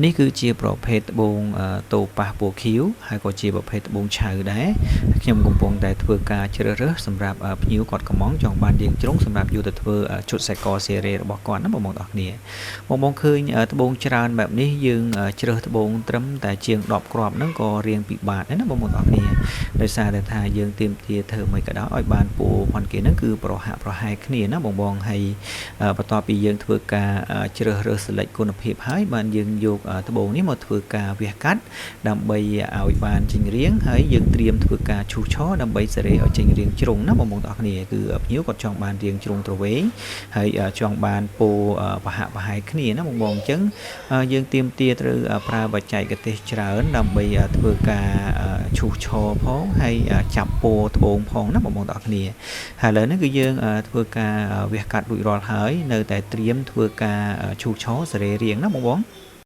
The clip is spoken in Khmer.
នេះគឺជាប្រភេទត្បូងតូប៉ាស់ពណ៌ខៀវហើយក៏ជាប្រភេទត្បូងឆៅដែរខ្ញុំកំពុងតែធ្វើការជ្រើសរើសសម្រាប់ភ្ញៀវគាត់កំងចង់បានរៀងជ្រុងសម្រាប់យកទៅធ្វើជុតសាច់កសេរីរបស់គាត់ណាបងប្អូនអរគ្នាបងឃើញត្បូងច្រើនបែបនេះយើងជ្រើសត្បូងត្រឹមតែជាង10គ្រាប់ហ្នឹងក៏រៀងពិបាកដែរណាបងប្អូនអរគ្នាដោយសារតែថាយើងទាមទារធ្វើមិនក៏ដោយឲ្យបានពណ៌ប៉ុនគេហ្នឹងគឺប្រហាក់ប្រហែលគ្នាណាបងហើយបន្ទាប់ពីយើងធ្វើការជ្រើសរើស select គុណភាពហើយបានយើងយកត្បូងនេះមកធ្វើការវះកាត់ដើម្បីឲ្យបានចេញរាងហើយយើងត្រៀមធ្វើការឈូសឆរដើម្បីសេរីឲ្យចេញរាងជ្រុងណាបងប្អូនទាំងអស់គ្នាគឺភ្ញៀវគាត់ចង់បានរាងជ្រុងទ្រវែងហើយចង់បានពណ៌ប្រហាក់ប្រហែលគ្នាណាបងអញ្ចឹងយើងទាមទារត្រូវប្រើបច្ចេកទេសច្រើនដើម្បីធ្វើការឈូសឆរផងហើយចាប់ពណ៌ត្បូងផងណាបងប្អូនទាំងអស់គ្នាហើយឥឡូវនេះគឺយើងធ្វើការវះកាត់រួចរាល់ហើយនៅតែត្រៀមធ្វើការឈូសឆរសេរីរាងណាបង